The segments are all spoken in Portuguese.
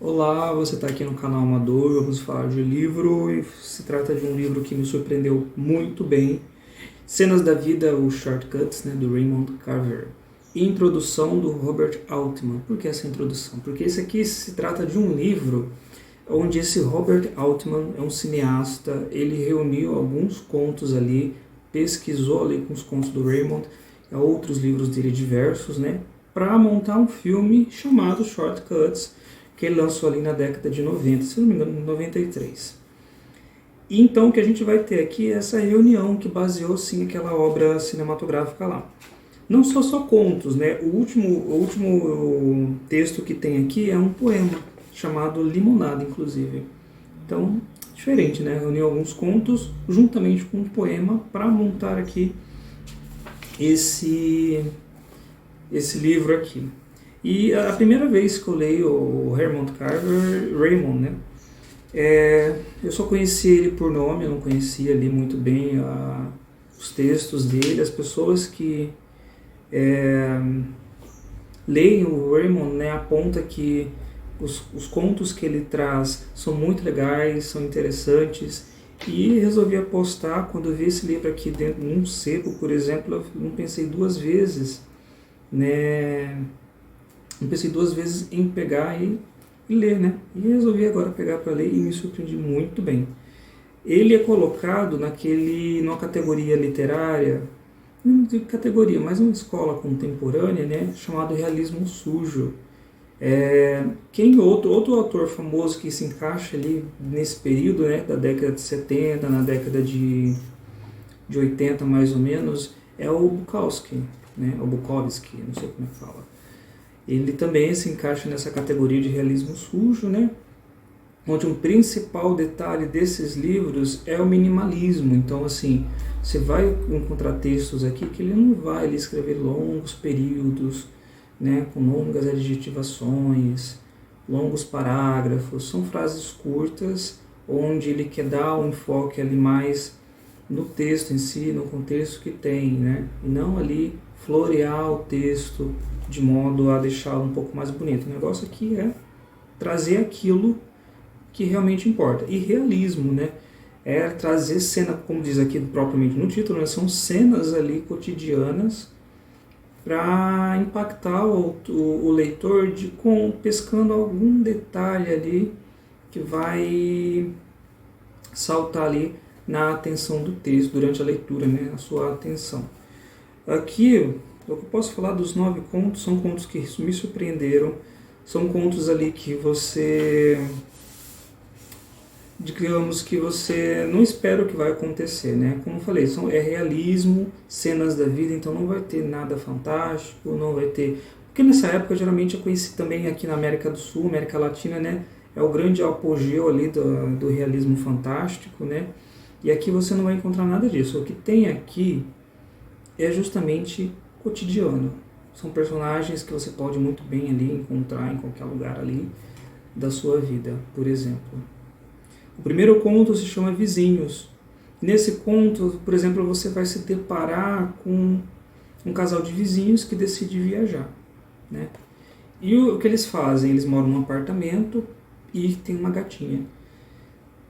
Olá, você está aqui no canal Amador, vamos falar de livro e se trata de um livro que me surpreendeu muito bem. Cenas da Vida, os Shortcuts, né, do Raymond Carver. Introdução do Robert Altman. Por que essa introdução? Porque esse aqui se trata de um livro onde esse Robert Altman é um cineasta, ele reuniu alguns contos ali, pesquisou ali com os contos do Raymond, outros livros dele diversos, né, para montar um filme chamado Shortcuts, que ele lançou ali na década de 90, se não me engano, em 93. E então o que a gente vai ter aqui é essa reunião que baseou sim aquela obra cinematográfica lá. Não só contos, né? O último texto que tem aqui é um poema chamado Limonada, inclusive. Então, diferente, né? Reuniu alguns contos juntamente com um poema para montar aqui esse livro aqui. E a primeira vez que eu leio o Raymond Carver, Raymond, né? Eu só conheci ele por nome, eu não conhecia ali muito bem os textos dele. As pessoas que leem o Raymond, né, apontam que os contos que ele traz são muito legais, são interessantes. E resolvi apostar, quando eu vi esse livro aqui dentro, num sebo, por exemplo, eu não pensei duas vezes, né? Não pensei duas vezes em pegar e ler, né? E resolvi agora pegar para ler e me surpreendi muito bem. Ele é colocado numa categoria literária, não digo categoria, mas uma escola contemporânea, né? Chamado realismo sujo. Quem outro autor famoso que se encaixa ali nesse período, né? Da década de 70, na década de 80 mais ou menos, é o Bukowski, né? O Bukowski, não sei como é que fala. Ele também se encaixa nessa categoria de realismo sujo, né? Onde um principal detalhe desses livros é o minimalismo. Então, assim, você vai encontrar textos aqui que ele não vai escrever longos períodos, né? Com longas adjetivações, longos parágrafos. São frases curtas, onde ele quer dar um enfoque ali mais no texto em si, no contexto que tem, né? E não ali florear o texto de modo a deixá-lo um pouco mais bonito. O negócio aqui é trazer aquilo que realmente importa. E realismo, né? É trazer cena, como diz aqui propriamente no título, né? São cenas ali cotidianas para impactar o leitor pescando algum detalhe ali que vai saltar ali na atenção do texto, durante a leitura, né? A sua atenção. Aqui, o que eu posso falar dos 9 contos são contos que me surpreenderam, são contos ali que digamos que você não espera o que vai acontecer, né? Como eu falei, é realismo, cenas da vida, então não vai ter nada fantástico, não vai ter... Porque nessa época, geralmente, eu conheci também aqui na América do Sul, América Latina, né? É o grande apogeu ali do realismo fantástico, né? E aqui você não vai encontrar nada disso. O que tem aqui é justamente cotidiano. São personagens que você pode muito bem ali encontrar em qualquer lugar ali da sua vida, por exemplo. O primeiro conto se chama Vizinhos. Nesse conto, por exemplo, você vai se deparar com um casal de vizinhos que decide viajar, né? E o que eles fazem? Eles moram num apartamento e tem uma gatinha.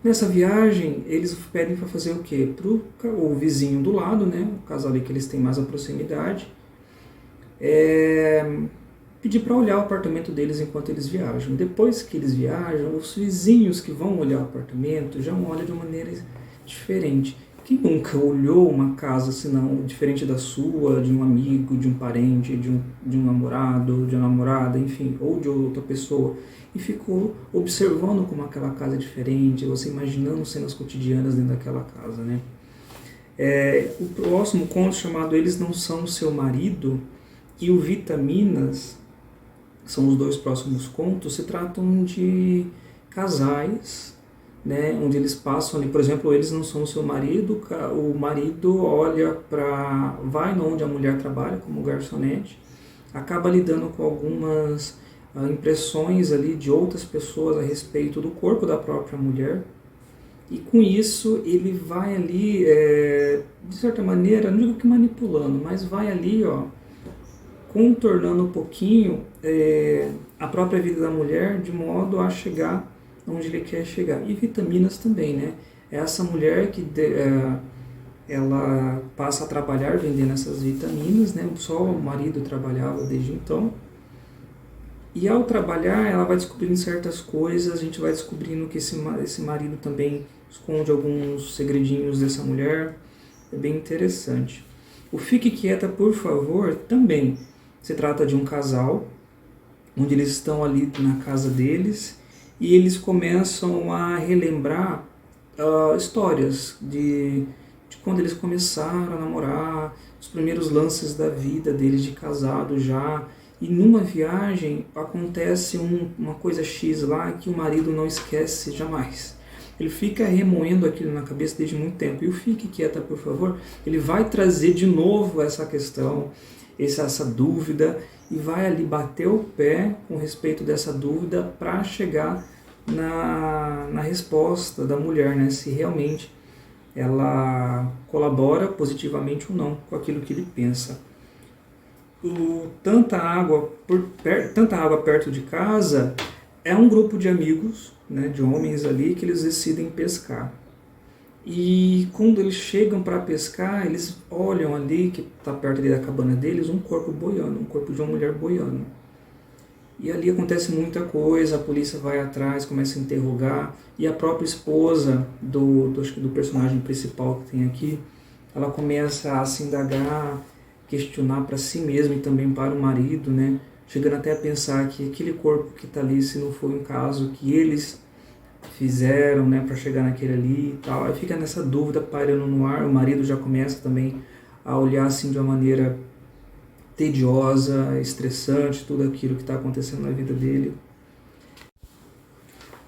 Nessa viagem, eles pedem para fazer o quê? Para o vizinho do lado, né? O casal ali que eles têm mais a proximidade, pedir para olhar o apartamento deles enquanto eles viajam. Depois que eles viajam, os vizinhos que vão olhar o apartamento já olham de uma maneira diferente. Quem nunca olhou uma casa senão diferente da sua, de um amigo, de um parente, de um namorado, de uma namorada, enfim, ou de outra pessoa, e ficou observando como aquela casa é diferente, você imaginando cenas cotidianas dentro daquela casa, né? O próximo conto, chamado Eles Não São Seu Marido, e o Vitaminas, são os dois próximos contos, se tratam de casais, né, onde eles passam ali, por exemplo, eles não são o seu marido, o marido vai onde a mulher trabalha como garçonete, acaba lidando com algumas impressões ali de outras pessoas a respeito do corpo da própria mulher, e com isso ele vai ali, de certa maneira, não digo que manipulando, mas vai ali, contornando um pouquinho a própria vida da mulher de modo a chegar onde ele quer chegar. E vitaminas também, né? Essa mulher que ela passa a trabalhar vendendo essas vitaminas, né? Só o marido trabalhava desde então. E ao trabalhar, ela vai descobrindo certas coisas, a gente vai descobrindo que esse marido também esconde alguns segredinhos dessa mulher. É bem interessante. O Fique Quieta, por favor, também se trata de um casal, onde eles estão ali na casa deles, e eles começam a relembrar histórias de quando eles começaram a namorar, os primeiros lances da vida deles de casado já. E numa viagem acontece uma coisa X lá que o marido não esquece jamais. Ele fica remoendo aquilo na cabeça desde muito tempo. E o Fique Quieta, por favor, ele vai trazer de novo essa questão, essa dúvida, e vai ali bater o pé com respeito dessa dúvida para chegar na resposta da mulher, né? Se realmente ela colabora positivamente ou não com aquilo que ele pensa. Tanta água perto de casa é um grupo de amigos, né, de homens ali, que eles decidem pescar. E quando eles chegam para pescar, eles olham ali, que está perto ali da cabana deles, um corpo boiando, um corpo de uma mulher boiando. E ali acontece muita coisa, a polícia vai atrás, começa a interrogar, e a própria esposa do personagem principal que tem aqui, ela começa a se indagar, questionar para si mesma e também para o marido, né? Chegando até a pensar que aquele corpo que está ali, se não foi um caso que eles fizeram, né, para chegar naquele ali e tal. Aí fica nessa dúvida pairando no ar, o marido já começa também a olhar assim de uma maneira tediosa, estressante, tudo aquilo que está acontecendo na vida dele.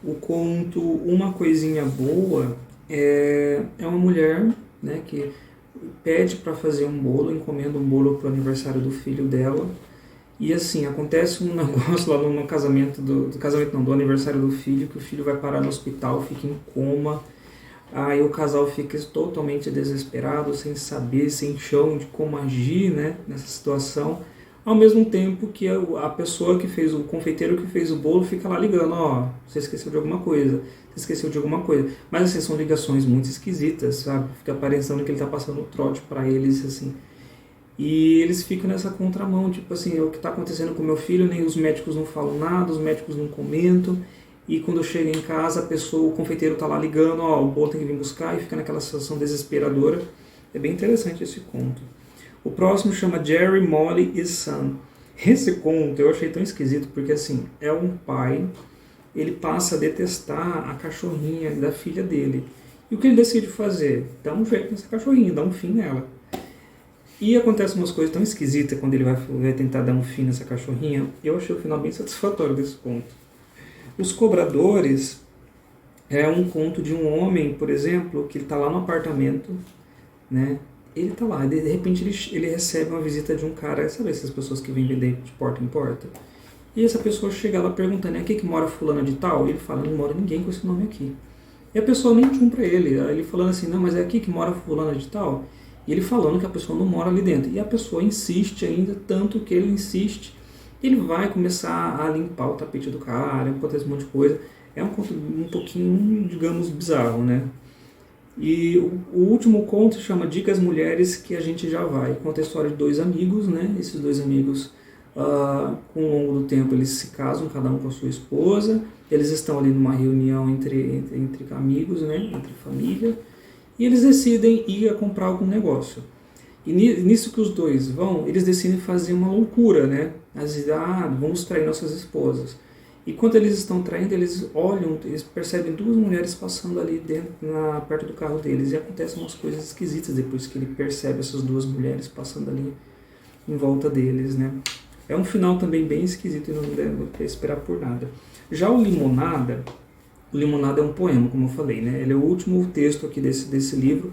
O conto Uma Coisinha Boa é uma mulher, né, que pede para fazer um bolo, encomenda um bolo para o aniversário do filho dela. E assim, acontece um negócio lá no casamento, do aniversário do filho, que o filho vai parar no hospital, fica em coma. Aí o casal fica totalmente desesperado, sem saber, sem chão de como agir, né, nessa situação. Ao mesmo tempo que a pessoa que fez, o confeiteiro que fez o bolo, fica lá ligando, você esqueceu de alguma coisa, você esqueceu de alguma coisa. Mas assim, são ligações muito esquisitas, sabe? Fica parecendo que ele está passando o trote para eles, assim. E eles ficam nessa contramão, tipo assim, o que está acontecendo com meu filho, nem os médicos não falam nada, os médicos não comentam. E quando chega em casa, o confeiteiro está lá ligando, o bolo tem que vir buscar, e fica naquela situação desesperadora. É bem interessante esse conto. O próximo chama Jerry, Molly e Son. Esse conto eu achei tão esquisito, porque assim, é um pai, ele passa a detestar a cachorrinha da filha dele. E o que ele decide fazer? Dá um jeito nessa cachorrinha, dá um fim nela. E acontecem umas coisas tão esquisitas quando ele vai tentar dar um fim nessa cachorrinha. Eu achei o final bem satisfatório desse conto. Os Cobradores é um conto de um homem, por exemplo, que ele está lá no apartamento, né? Ele está lá, de repente ele recebe uma visita de um cara, sabe essas pessoas que vêm vender de porta em porta? E essa pessoa chega lá perguntando, aqui que mora fulana de tal? E ele fala, não mora ninguém com esse nome aqui. E a pessoa nem tchum pra ele, ele falando assim, não, mas é aqui que mora fulana de tal? E ele falando que a pessoa não mora ali dentro. E a pessoa insiste ainda, tanto que ele insiste. Ele vai começar a limpar o tapete do cara, acontece um monte de coisa. É um conto um pouquinho, digamos, bizarro, né? E o último conto se chama Dicas Mulheres que a gente já vai. Conta a história de dois amigos, né? Esses dois amigos, com o longo do tempo, eles se casam, cada um com a sua esposa. Eles estão ali numa reunião entre amigos, né? Entre família. E eles decidem ir a comprar algum negócio. E nisso que os dois vão, eles decidem fazer uma loucura, né? Vamos trair nossas esposas. E quando eles estão traindo, eles olham, eles percebem duas mulheres passando ali perto do carro deles. E acontecem umas coisas esquisitas depois que ele percebe essas duas mulheres passando ali em volta deles, né? É um final também bem esquisito e não deve esperar por nada. Já o Limonada é um poema, como eu falei, né? Ele é o último texto aqui desse livro.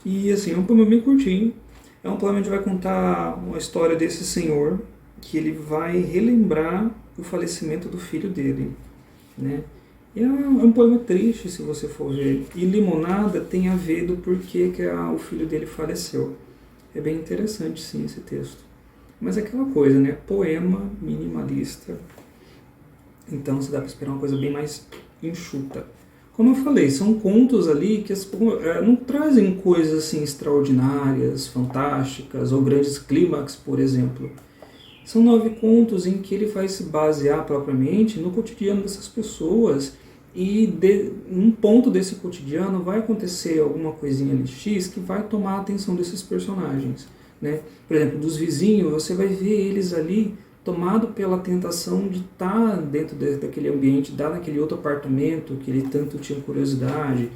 E assim, é um poema bem curtinho. É um poema onde vai contar uma história desse senhor, que ele vai relembrar o falecimento do filho dele, né? E é um poema triste, se você for ver. E Limonada tem a ver do porquê que o filho dele faleceu. É bem interessante, sim, esse texto. Mas é aquela coisa, né? Poema minimalista. Então você dá para esperar uma coisa bem mais enxuta. Como eu falei, são contos ali que não trazem coisas assim extraordinárias, fantásticas ou grandes clímax, por exemplo. São 9 contos em que ele vai se basear propriamente no cotidiano dessas pessoas e num ponto desse cotidiano vai acontecer alguma coisinha ali X que vai tomar a atenção desses personagens, né? Por exemplo, dos vizinhos, você vai ver eles ali tomado pela tentação de estar dentro daquele ambiente, naquele outro apartamento que ele tanto tinha curiosidade.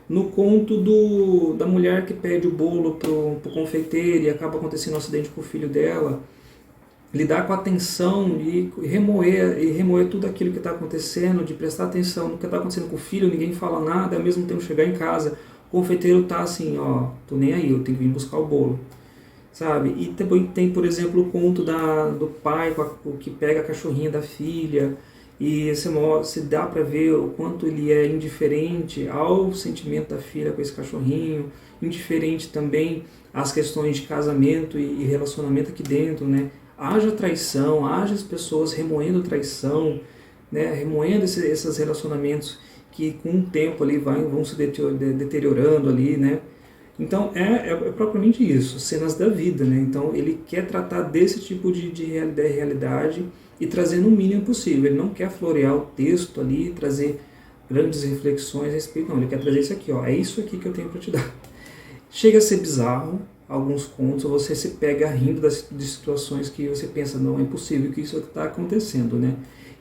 No conto da mulher que pede o bolo pro confeiteiro e acaba acontecendo um acidente com o filho dela, lidar com a atenção e remoer tudo aquilo que está acontecendo, de prestar atenção no que está acontecendo com o filho, ninguém fala nada, ao mesmo tempo chegar em casa, o confeiteiro tá assim, ó, tô nem aí, eu tenho que vir buscar o bolo, sabe? E também tem, por exemplo, o conto do pai que pega a cachorrinha da filha, e se dá para ver o quanto ele é indiferente ao sentimento da filha com esse cachorrinho, indiferente também às questões de casamento e relacionamento aqui dentro, né? Haja traição, haja as pessoas remoendo traição, né? Remoendo esses relacionamentos que com o tempo ali vão se deteriorando ali, né? Então é propriamente isso, cenas da vida, né? Então ele quer tratar desse tipo de realidade e trazer no mínimo possível. Ele não quer florear o texto ali, trazer grandes reflexões a respeito, não. Ele quer trazer isso aqui, ó, é isso aqui que eu tenho para te dar. Chega a ser bizarro, alguns contos, você se pega rindo de situações que você pensa, não é possível que isso está acontecendo, né?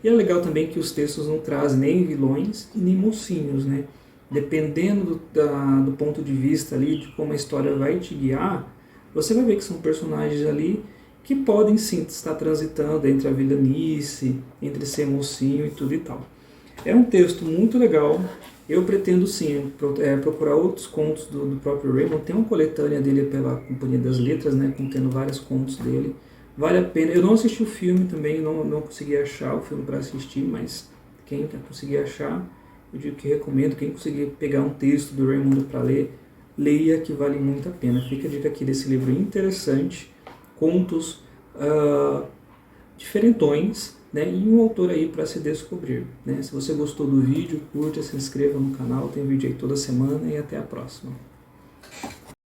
E é legal também que os textos não trazem nem vilões e nem mocinhos, né? Dependendo do ponto de vista ali, de como a história vai te guiar, você vai ver que são personagens ali que podem sim estar transitando entre a vilanice, entre ser mocinho e tudo e tal. É um texto muito legal. Eu pretendo sim procurar outros contos do próprio Raymond. Tem uma coletânea dele pela Companhia das Letras, né, contendo vários contos dele. Vale a pena. Eu não assisti o filme também, não consegui achar o filme para assistir, mas quem conseguir achar, eu digo que recomendo. Quem conseguir pegar um texto do Raymond para ler, leia, que vale muito a pena. Fica a dica aqui desse livro interessante, contos diferentões, né, e um autor aí para se descobrir, né? Se você gostou do vídeo, curta, se inscreva no canal, tem vídeo aí toda semana e até a próxima.